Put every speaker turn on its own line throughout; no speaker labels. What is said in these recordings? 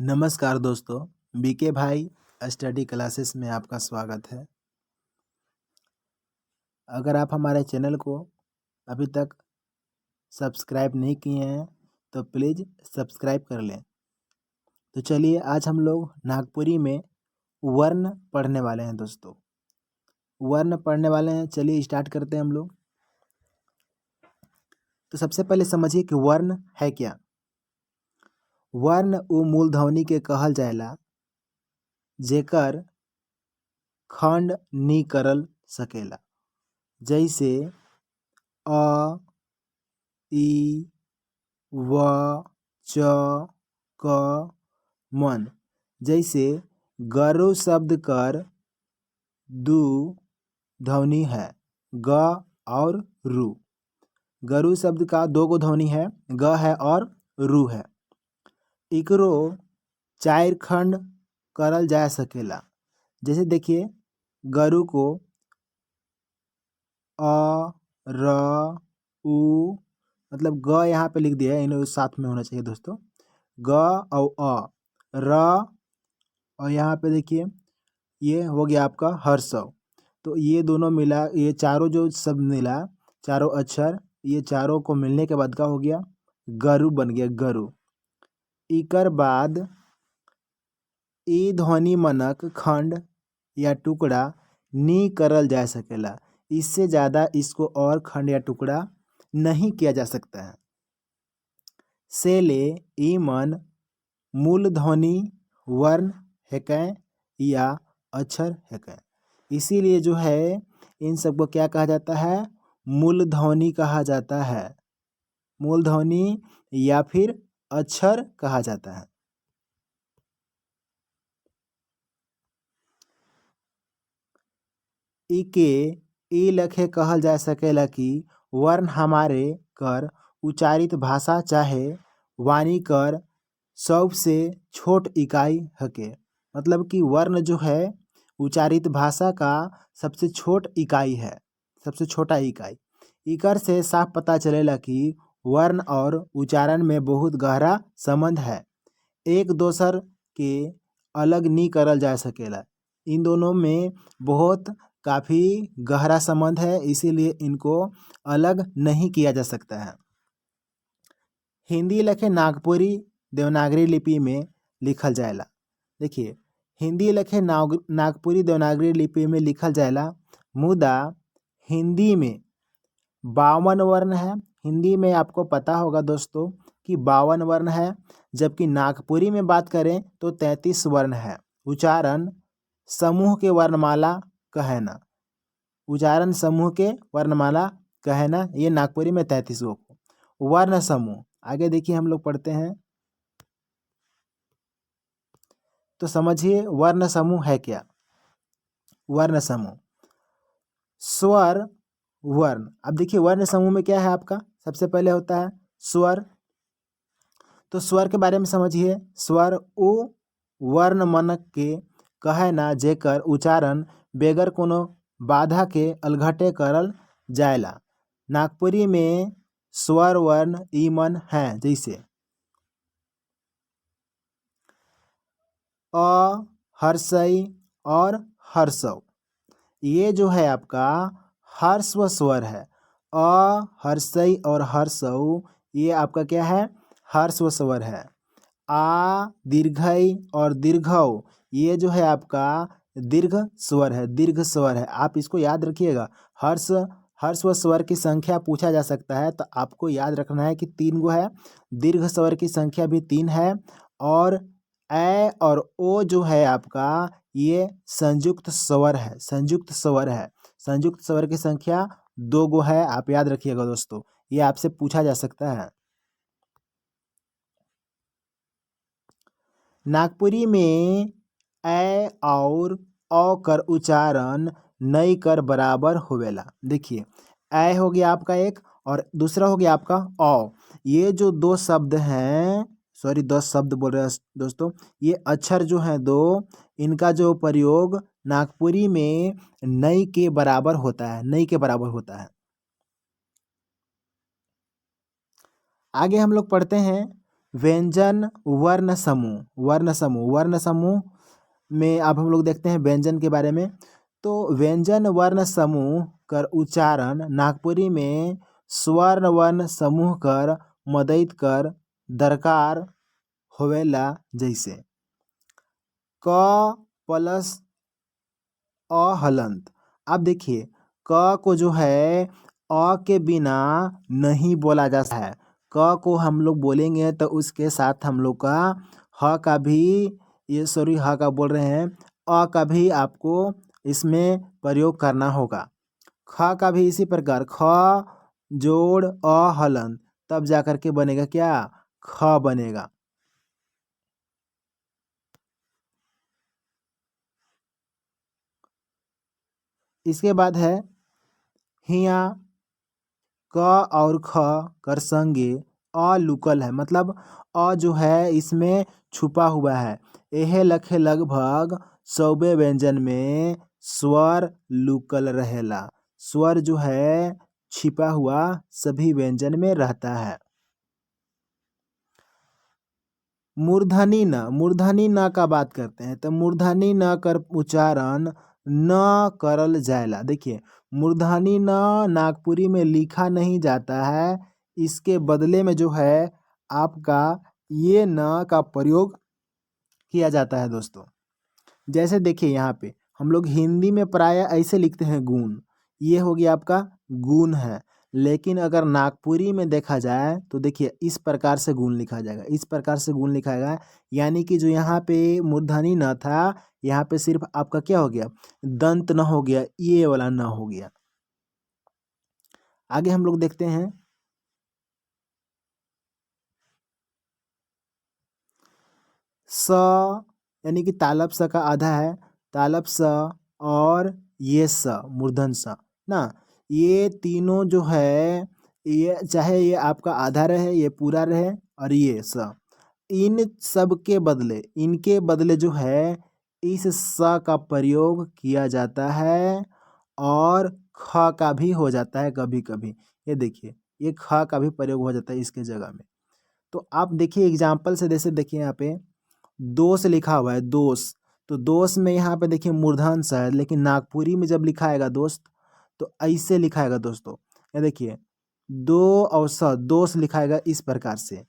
नमस्कार दोस्तों, बीके भाई स्टडी क्लासेस में आपका स्वागत है। अगर आप हमारे चैनल को अभी तक सब्सक्राइब नहीं किए हैं तो प्लीज़ सब्सक्राइब कर लें। तो चलिए आज हम लोग नागपुरी में वर्ण पढ़ने वाले हैं दोस्तों। वर्ण पढ़ने वाले हैं, चलिए स्टार्ट करते हैं हम लोग। तो सबसे पहले समझिए कि वर्ण है क्या। वर्ण उ मूलध्वनि के कहल जाएला जेकर खंड नी करल सकेला, जैसे अ, ई, व, च, क, मन। जैसे गरु शब्द कर दो ध्वनि है, ग और रु। गरु शब्द का दो गो ध्वनि है, ग है और रु है। इकरो चार खंड करल जा सकेला। जैसे देखिए गरु को अ, र, उ, मतलब ग यहाँ पे लिख दिया है, इन्हें साथ में होना चाहिए दोस्तों। ग और अ, र, और यहाँ पे देखिए ये हो गया आपका हर्षव। तो ये दोनों मिला, ये चारों जो शब्द मिला, चारों अक्षर, ये चारों को मिलने के बाद का हो गया गरु बन गया गरु। इकर बाद ई ध्वनि मनक खंड या टुकड़ा नी करल जा सकेला। इससे ज़्यादा इसको और खंड या टुकड़ा नहीं किया जा सकता है। से ले ई मन मूल ध्वनि वर्ण है या अक्षर है। इसीलिए जो है इन सबको क्या कहा जाता है, मूल ध्वनि कहा जाता है। मूल ध्वनि या फिर अक्षर कहा जाता है। इके ई लखे कहल जा सकेला कि वर्ण हमारे कर उच्चारित भाषा चाहे वाणी कर सबसे छोट इकाई हके। मतलब कि वर्ण जो है उच्चारित भाषा का सबसे छोट इकाई है, सबसे छोटा इकाई। इकर से साफ पता चलेला कि वर्ण और उच्चारण में बहुत गहरा संबंध है। एक दोसर के अलग नहीं करल जा सकेला। इन दोनों में बहुत काफ़ी गहरा संबंध है, इसीलिए इनको अलग नहीं किया जा सकता है। हिंदी लखे नागपुरी देवनागरी लिपि में लिखल जाएला। देखिए हिंदी लखे नागपुरी देवनागरी लिपि में लिखल जाएला, मुदा हिंदी में 52 वर्ण है। हिंदी में आपको पता होगा दोस्तों कि 52 वर्ण है, जबकि नागपुरी में बात करें तो 33 वर्ण है। उच्चारण समूह के वर्णमाला कहना, उच्चारण समूह के वर्णमाला कहना, ये नागपुरी में 33 गो वर्ण समूह। आगे देखिए हम लोग पढ़ते हैं, तो समझिए वर्ण समूह है क्या। वर्ण समूह स्वर वर्ण। अब देखिए वर्ण समूह में क्या है आपका, सबसे पहले होता है स्वर। तो स्वर के बारे में समझिए। स्वर ओ वर्ण मनक के कहना जेकर उच्चारण बेगर कोनो बाधा के अलघटे करल जाएला। नागपुरी में स्वर वर्ण ईमन है, जैसे अ, हर्षई और हर्षव। ये जो है आपका हर्स्व स्वर है। अ, हर्षई और हर्षव ये आपका क्या है, हर्स्व स्वर है। आ, दीर्घई और दीर्घव ये जो है आपका दीर्घ स्वर है, दीर्घ स्वर है। आप इसको याद रखिएगा। हर्स्व स्वर की संख्या पूछा जा सकता है, तो आपको याद रखना है कि 3 गो है। दीर्घ स्वर की संख्या भी 3 है। और ए और ओ जो है आपका ये संयुक्त स्वर है, संयुक्त स्वर है। संयुक्त स्वर की संख्या 2 गो है, आप याद रखिएगा दोस्तों, ये आपसे पूछा जा सकता है। नागपुरी में ए और अ कर उच्चारण नई कर बराबर होवेला। देखिए ए हो गया आपका एक और दूसरा हो गया आपका अ। ये जो दो शब्द हैं, सॉरी 10 शब्द बोल रहे हैं दोस्तों, ये अक्षर जो हैं दो, इनका जो प्रयोग नागपुरी में नई के बराबर होता है, नई के बराबर होता है। आगे हम लोग पढ़ते हैं व्यंजन वर्ण समूह में अब हम लोग देखते हैं व्यंजन के बारे में। तो व्यंजन वर्ण समूह कर उच्चारण नागपुरी में स्वर्ण वर्ण समूह कर मदद कर दरकार होवेला। जैसे क प्लस अ हलंत। अब देखिए क को जो है अ के बिना नहीं बोला जा सकता है। क को हम लोग बोलेंगे तो उसके साथ हम लोग का ह का भी ह का बोल रहे हैं, अ का भी आपको इसमें प्रयोग करना होगा। ख का भी इसी प्रकार ख जोड़ अ हलंत, तब जा करके बनेगा क्या, ख बनेगा। इसके बाद है हिया क और ख कर संगे अ लुकल है, मतलब अ जो है इसमें छुपा हुआ है। यह लखे लगभग 100 व्यंजन में स्वर लुकल रहेला। स्वर जो है छिपा हुआ सभी व्यंजन में रहता है। मूर्धनी न का बात करते हैं तो मूर्धनी न कर उच्चारण न करल जाएला। देखिए मूर्धनी न नागपुरी में लिखा नहीं जाता है, इसके बदले में जो है आपका ये न का प्रयोग किया जाता है दोस्तों। जैसे देखिए यहाँ पे हम लोग हिंदी में प्रायः ऐसे लिखते हैं गुण, ये हो गया आपका गुण है। लेकिन अगर नागपुरी में देखा जाए तो देखिए इस प्रकार से गुण लिखा जाएगा, इस प्रकार से गुण लिखा जाएगा। यानी कि जो यहाँ पे मूर्धनी न था, यहाँ पे सिर्फ आपका क्या हो गया, दंत न हो गया, ये वाला न हो गया। आगे हम लोग देखते हैं स, यानी कि तालब स का आधा है, तालब स और ये स मूर्धन स ना, ये तीनों जो है ये चाहे ये आपका आधा रहे ये पूरा रहे और ये स, इन सब के बदले इनके बदले जो है इस स का प्रयोग किया जाता है और ख का भी हो जाता है कभी कभी। ये देखिए ये ख का भी प्रयोग हो जाता है इसके जगह में। तो आप देखिए एग्जाम्पल से, जैसे देखिए यहाँ पे दोष लिखा हुआ है, दोष, तो दोष में यहाँ पे देखिए मूर्धन सा है, लेकिन नागपुरी में जब लिखाएगा दोस्त तो ऐसे लिखाएगा दोस्तों। ये देखिए दो और स, दोष लिखाएगा इस प्रकार से।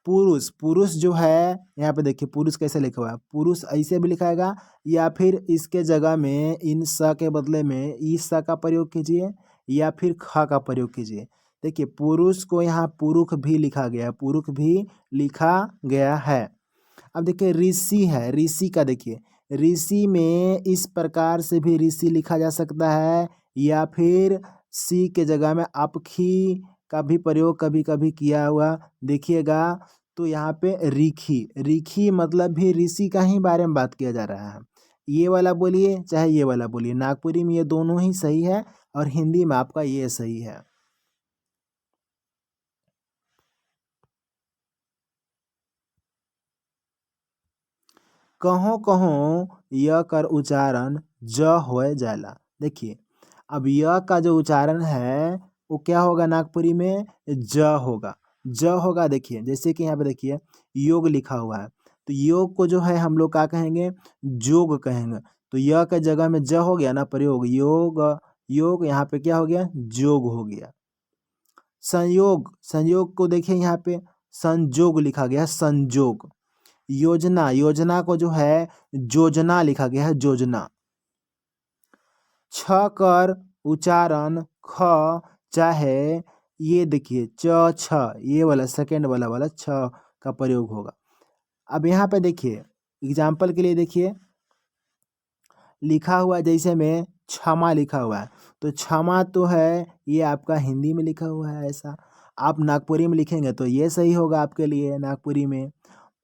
पुरुष, पुरुष जो है यहाँ पे देखिए पुरुष कैसे लिखा हुआ है, पुरुष ऐसे भी लिखाएगा या फिर इसके जगह में इन स के बदले में ई स का प्रयोग कीजिए या फिर ख का प्रयोग कीजिए। देखिए पुरुष को यहाँ पुरुष भी लिखा गया, पुरुष भी लिखा गया है। अब देखिए ऋषि है, ऋषि का देखिए ऋषि में इस प्रकार से भी ऋषि लिखा जा सकता है या फिर सी के जगह में अपखी का भी प्रयोग कभी कभी किया हुआ देखिएगा। तो यहाँ पे रिखी, रिखी मतलब भी ऋषि का ही बारे में बात किया जा रहा है। ये वाला बोलिए चाहे ये वाला बोलिए, नागपुरी में ये दोनों ही सही है और हिंदी में आपका ये सही है। कहों कहों य कर उच्चारण ज होए जाला। देखिए अब य का जो उच्चारण है वो क्या होगा, नागपुरी में ज होगा, ज होगा। देखिए जैसे कि यहाँ पे देखिए योग लिखा हुआ है, तो योग को जो है हम लोग क्या कहेंगे, जोग कहेंगे। तो य के जगह में ज हो गया ना प्रयोग, योग, योग यहाँ पे क्या हो गया, जोग हो गया। संयोग, संयोग को देखिए यहाँ पे संजोग लिखा गया है, संजोग। योजना, योजना को जो है योजना लिखा गया है, योजना। छ कर उच्चारण ख चाहे ये देखिए च छ, ये वाला सेकेंड वाला छ का प्रयोग होगा। अब यहाँ पे देखिए एग्जाम्पल के लिए देखिए लिखा हुआ जैसे में क्षमा लिखा हुआ है, तो क्षमा तो है ये आपका हिंदी में लिखा हुआ है ऐसा, आप नागपुरी में लिखेंगे तो ये सही होगा आपके लिए नागपुरी में।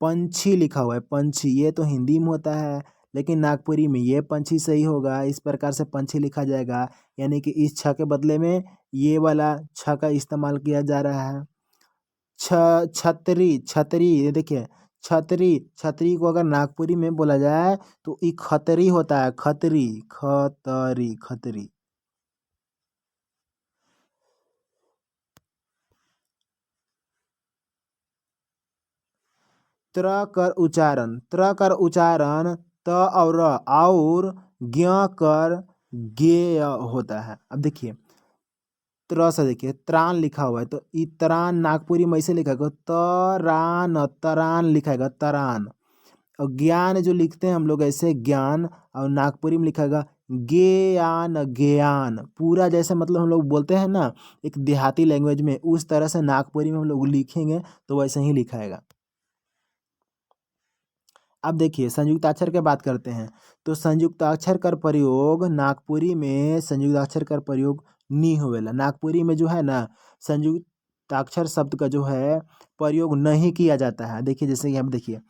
पंछी लिखा हुआ है, पंछी ये तो हिंदी में होता है लेकिन नागपुरी में ये पंछी सही होगा, इस प्रकार से पंछी लिखा जाएगा। यानी कि इस छ के बदले में ये वाला छ का इस्तेमाल किया जा रहा है। छतरी, छतरी, ये देखिए छतरी, छतरी को अगर नागपुरी में बोला जाए तो ये खतरी होता है, खतरी, खतरी, खतरी। त्र कर उच्चारण त और र और ज्ञ कर ज्ञेय होता है। अब देखिए त्र से देखिए त्राण लिखा हुआ है तो ई त्राण नागपुरी में ऐसे लिखा तरान तरान लिखाएगा तरान। और ज्ञान जो लिखते हैं हम लोग ऐसे ज्ञान और नागपुरी में लिखाएगा ज्ञान ज्ञान पूरा जैसे मतलब हम लोग बोलते हैं ना एक देहाती लैंग्वेज में उस तरह से नागपुरी में हम लोग लिखेंगे तो वैसे ही लिखाएगा। अब देखिए संयुक्ताक्षर की बात करते हैं तो संयुक्ताक्षर का प्रयोग नागपुरी में संयुक्ताक्षर का प्रयोग नहीं होवेला। नागपुरी में जो है ना संयुक्ताक्षर शब्द का जो है प्रयोग नहीं किया जाता है। देखिए जैसे कि हम देखिए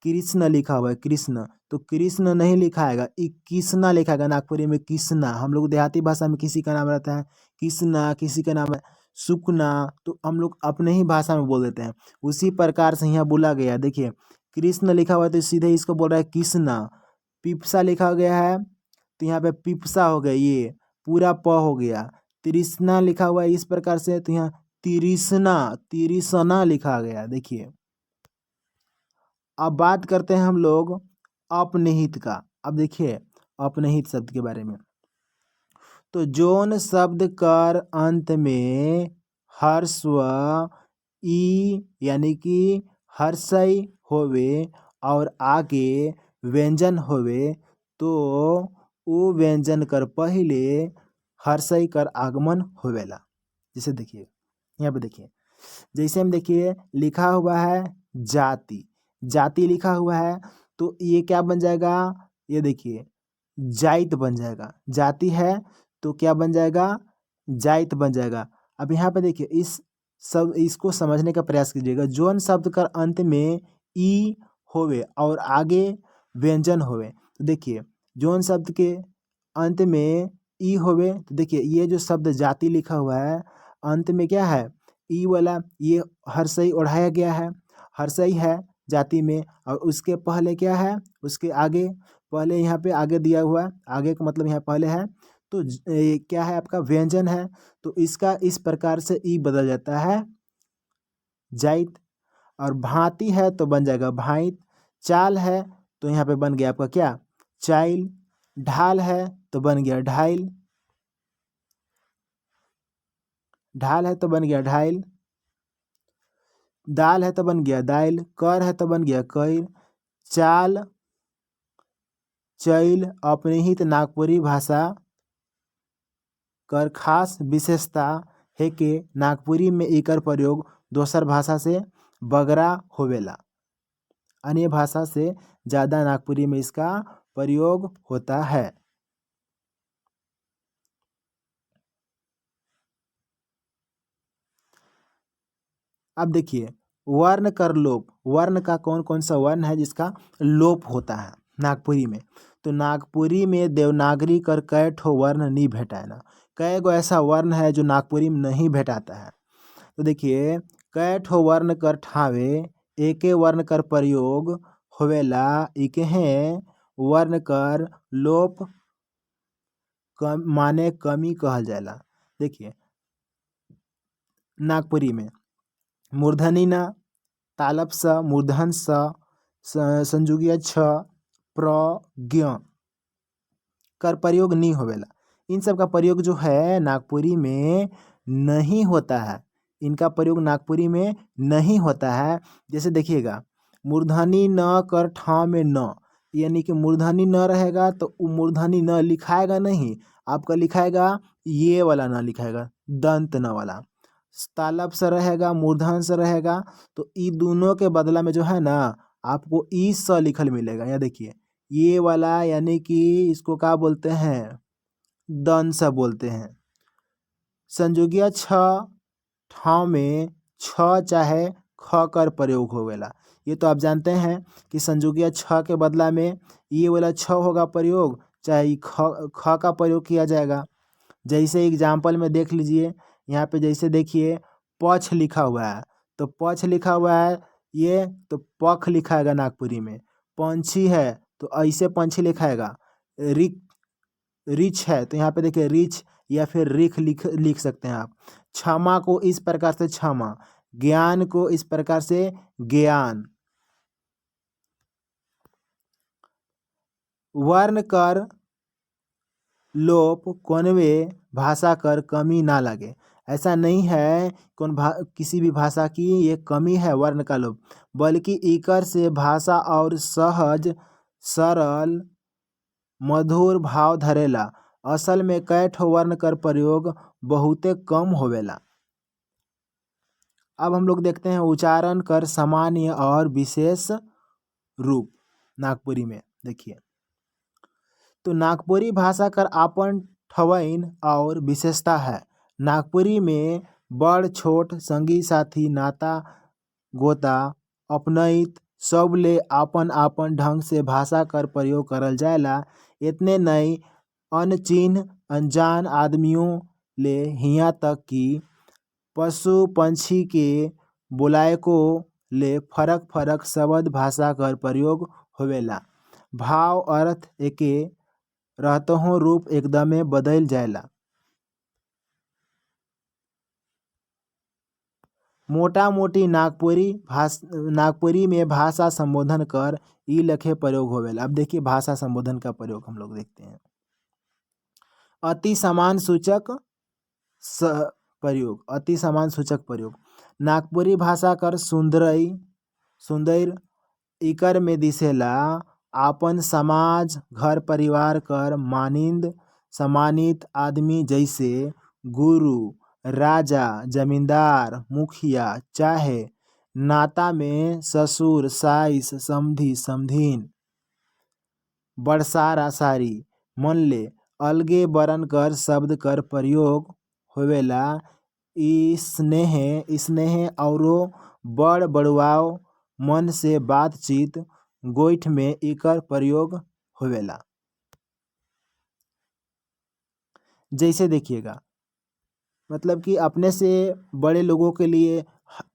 कृष्ण लिखा हुआ है कृष्ण तो कृष्ण नहीं लिखाएगा कृष्णा लिखाएगा नागपुरी में कृष्णा। हम लोग देहाती भाषा में किसी का नाम रहता है कृष्णा किसी का नाम है सुकना तो हम लोग अपने ही भाषा में बोल देते हैं। उसी प्रकार से यहाँ बोला गया देखिए कृष्ण लिखा हुआ है तो सीधे इसको बोल रहा है कृष्णा। पिप्सा लिखा गया है तो यहाँ पे पिप्सा हो गया ये पूरा प हो गया। तृष्णा लिखा हुआ है इस प्रकार से तो यहाँ तिरिसना तिरिसना लिखा गया। देखिए अब बात करते हैं हम लोग अपनिहित का। अब देखिए अपनिहित शब्द के बारे में तो जोन शब्द कर अंत में हर्स्व ई यानी कि हर्षई होवे और आगे व्यंजन होवे तो वो व्यंजन कर पहले हर्षई कर आगमन होवेला। जैसे देखिए यहाँ पे देखिए जैसे हम देखिए लिखा हुआ है जाति जाति लिखा हुआ है तो ये क्या बन जाएगा ये देखिए जाइत बन जाएगा। जाति है तो क्या बन जाएगा जाइत बन जाएगा। अब यहाँ पे देखिए इस सब इसको समझने का प्रयास कीजिएगा। जोन शब्द का अंत में ई होवे और आगे व्यंजन होवे तो देखिए जोन शब्द के अंत में ई होवे तो देखिए ये जो शब्द जाति लिखा हुआ है अंत में क्या है ई वाला ये हर्षई ओढ़ाया गया है हर्षई है जाति में और उसके पहले क्या है उसके आगे पहले यहाँ पे आगे दिया हुआ है आगे का मतलब यहाँ पहले है तो क्या है आपका व्यंजन है तो इसका इस प्रकार से ई बदल जाता है जाइत। और भांति है तो बन जाएगा भाइत। चाल है तो यहाँ पे बन गया आपका क्या चाइल। ढाल है तो बन गया ढाइल। ढाल है तो बन गया ढाइल। दाल है तो बन गया दाइल। कर है तो बन गया कैल। चाल चैल अपनिहित नागपुरी भाषा कर खास विशेषता है कि नागपुरी में एकर प्रयोग दोसर भाषा से बगरा होवेला। अन्य भाषा से ज़्यादा नागपुरी में इसका प्रयोग होता है। अब देखिए वर्ण कर लोप वर्ण का कौन कौन सा वर्ण है जिसका लोप होता है नागपुरी में तो नागपुरी में देवनागरी कर कै ठो वर्ण नहीं भेटाए ना कै गो ऐसा वर्ण है जो नागपुरी में नहीं भेटाता है। तो देखिए कै ठो वर्ण कर ठावे एके वर्ण कर प्रयोग होवेला इके हैं वर्ण कर लोप माने कमी कहल जाएला। देखिए नागपुरी में मूर्धनी न तालप स मूर्धन संजुगीय छ प्रज्ञ कर प्रयोग नहीं होवेला। इन सब का प्रयोग जो है नागपुरी में नहीं होता है। इनका प्रयोग नागपुरी में नहीं होता है। जैसे देखिएगा मूर्धनी न कर ठाव में न यानी कि मूर्धनी न रहेगा तो मूर्धनी न लिखाएगा नहीं आपका लिखाएगा ये वाला न लिखाएगा दंत न वाला। तालब से रहेगा मूर्धन से रहेगा तो ई दोनों के बदला में जो है ना आपको ई स लिखल मिलेगा। यहाँ देखिए ये वाला यानी कि इसको क्या बोलते हैं दन सा बोलते हैं। संयुगीय छ ठाव में छ चाहे ख कर प्रयोग होवेला। ये तो आप जानते हैं कि संयुगीय छ के बदला में ये वाला छ होगा प्रयोग चाहे ख का प्रयोग किया जाएगा। जैसे एग्जाम्पल में देख लीजिए यहाँ पे जैसे देखिए पक्ष लिखा हुआ है तो पक्ष लिखा हुआ है ये तो पख लिखाएगा नागपुरी में। पंछी है तो ऐसे पंछी लिखाएगा। रिच है तो यहाँ पे देखिए रिच या फिर रिख लिख सकते हैं आप। क्षमा को इस प्रकार से क्षमा ज्ञान को इस प्रकार से ज्ञान। वर्ण कर लोप कौनवे भाषा कर कमी ना लगे। ऐसा नहीं है किसी भी भाषा की ये कमी है वर्ण का लोप, बल्कि इकर से भाषा और सहज सरल मधुर भाव धरेला। असल में कई ठो वर्ण कर प्रयोग बहुते कम होवेला। अब हम लोग देखते हैं उच्चारण कर सामान्य और विशेष रूप नागपुरी में। देखिए तो नागपुरी भाषा कर आपन ठवइन और विशेषता है। नागपुरी में बड़ छोट संगी साथी नाता गोता अपनइत सब ले आपन आपन ढंग से भाषा कर प्रयोग करल जाएला। इतने नहीं अनचिन्ह अनजान आदमियों ले हियाँ तक कि पशु पंछी के बुलाए को ले फरक फरक शब्द भाषा कर प्रयोग होवेला। भाव अर्थ एके रहतहों रूप एकदमे बदल जाएला। मोटा मोटी नागपुरी में भाषा संबोधन कर ई लखे प्रयोग होवेला। अब देखिए भाषा संबोधन का प्रयोग हम लोग देखते हैं। अति समान सूचक प्रयोग, अति समान सूचक प्रयोग नागपुरी भाषा कर सुंदर इकर में दिसेला। आपन समाज घर परिवार कर मानिंद सम्मानित आदमी जैसे गुरु राजा जमींदार मुखिया चाहे नाता में ससुर साइस समधी समधीन बरसार आसारी मन ले अलगे बरन कर शब्द कर प्रयोग होवेला। स्नेह औरो बड़ बड़ुआव मन से बातचीत गोइठ में इकर प्रयोग होवेला। जैसे देखिएगा मतलब कि अपने से बड़े लोगों के लिए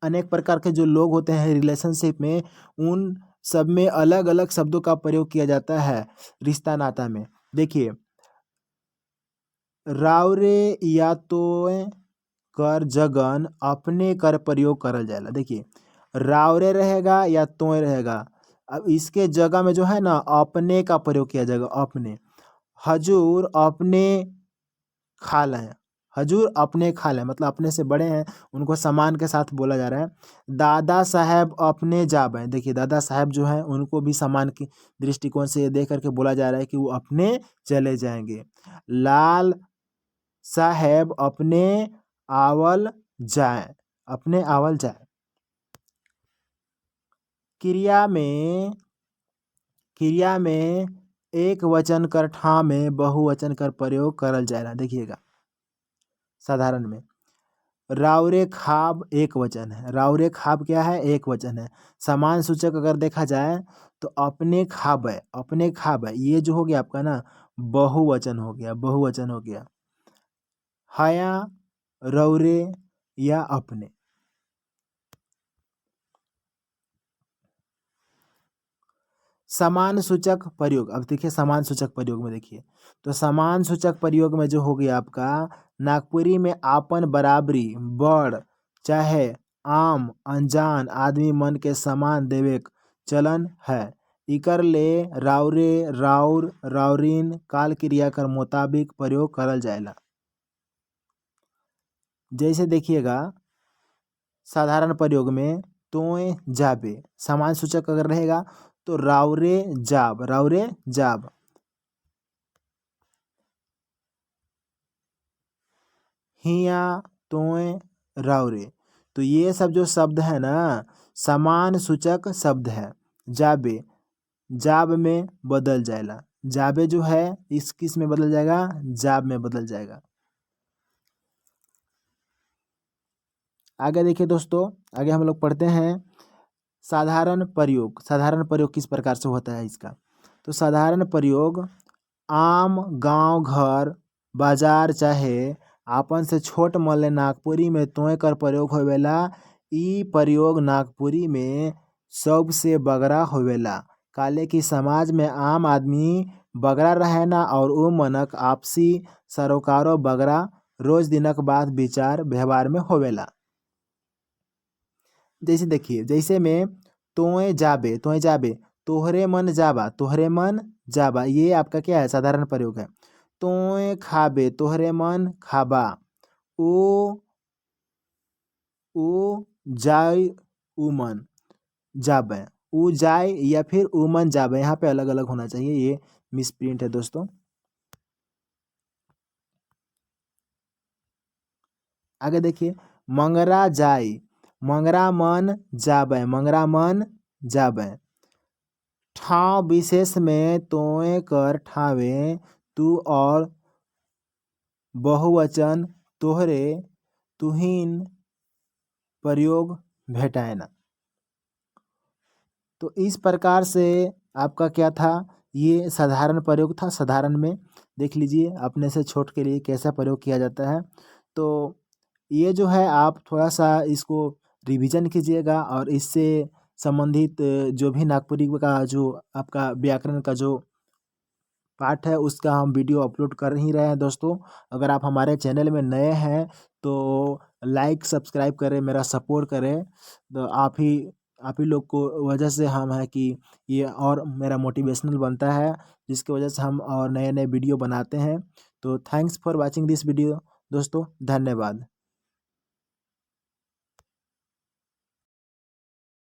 अनेक प्रकार के जो लोग होते हैं रिलेशनशिप में, उन सब में अलग अलग शब्दों का प्रयोग किया जाता है रिश्ता नाता में। देखिए रावरे या तो कर जगन अपने कर प्रयोग करल जाएला। देखिए रावरे रहेगा या तो रहेगा, अब इसके जगह में जो है ना अपने का प्रयोग किया जाएगा। अपने हजूर अपने खा लें, हजूर अपने खा लें मतलब अपने से बड़े हैं उनको सम्मान के साथ बोला जा रहा है। दादा साहब अपने जाबे, देखिए दादा साहब जो हैं उनको भी सम्मान के दृष्टिकोण से देख करके बोला जा रहा है कि वो अपने चले जाएंगे। लाल साहब अपने आवल जाए, अपने आवल जाए। क्रिया में एक वचन कर ठाम में बहुवचन कर प्रयोग करल जाएला। देखिएगा साधारण में रावरे खाब एक वचन है, रावरे खाब क्या है एक वचन है। समान सूचक अगर देखा जाए तो अपने खाब है, अपने खाब है ये जो हो गया आपका ना बहुवचन हो गया, बहुवचन हो गया। हया रौरे या अपने। समान सूचक प्रयोग, अब देखिए समान सूचक प्रयोग में देखिए तो समान सूचक प्रयोग में जो हो गया आपका नागपुरी में आपन बराबरी बड़ चाहे आम अनजान आदमी मन के समान देवे चलन है। इकर ले रावरे राउर राउरीन काल क्रिया कर मुताबिक प्रयोग करल जाएला। जैसे देखिएगा साधारण प्रयोग में तोय जाबे समान सूचक अगर रहेगा तो रावरे जाब, रावरे जाब। हिया तोय रावरे, तो ये सब जो शब्द है ना समान सूचक शब्द है। जाबे जाब में बदल जाएगा, जाबे जो है इस किस में बदल जाएगा जाब में बदल जाएगा। आगे देखिए दोस्तों, आगे हम लोग पढ़ते हैं साधारण प्रयोग। साधारण प्रयोग किस प्रकार से होता है इसका, तो साधारण प्रयोग आम गांव घर बाजार चाहे आपन से छोट मन ले नागपुरी में तोय कर प्रयोग होवेला। ई प्रयोग नागपुरी में सबसे बगरा होवेला काले कि समाज में आम आदमी बगरा रहे ना और वो मनक आपसी सरोकारो बगरा रोज दिनक बाद विचार व्यवहार में होवेला। जैसे देखिए जैसे में तोय जाबे तोहरे मन जाबा तोहरे मन जाबा, ये आपका क्या है, साधारण प्रयोग है। तोय खाबे, तोहरे मन खाबा। ओ जाय उमन जाबे, उ जाय या फिर उमन जाबे, यहाँ पे अलग अलग होना चाहिए, ये मिसप्रिंट है दोस्तों। आगे देखिए, मंगरा जाय, मंगरा मन जाबे, मंगरा मन जाबे। ठाव विशेष में तोय कर ठावे, तू और बहुवचन तोहरे तुहिन प्रयोग भेटाएना। तो इस प्रकार से आपका क्या था, ये साधारण प्रयोग था। साधारण में देख लीजिए अपने से छोट के लिए कैसा प्रयोग किया जाता है। तो ये जो है आप थोड़ा सा इसको रिवीजन कीजिएगा और इससे संबंधित जो भी नागपुरी का जो आपका व्याकरण का जो पार्ट है उसका हम वीडियो अपलोड कर ही रहे हैं दोस्तों। अगर आप हमारे चैनल में नए हैं तो लाइक सब्सक्राइब करें, मेरा सपोर्ट करें। तो आप ही लोग को वजह से हम है कि ये और मेरा मोटिवेशनल बनता है, जिसकी वजह से हम और नए नए वीडियो बनाते हैं। तो thanks for watching this video दोस्तों, धन्यवाद।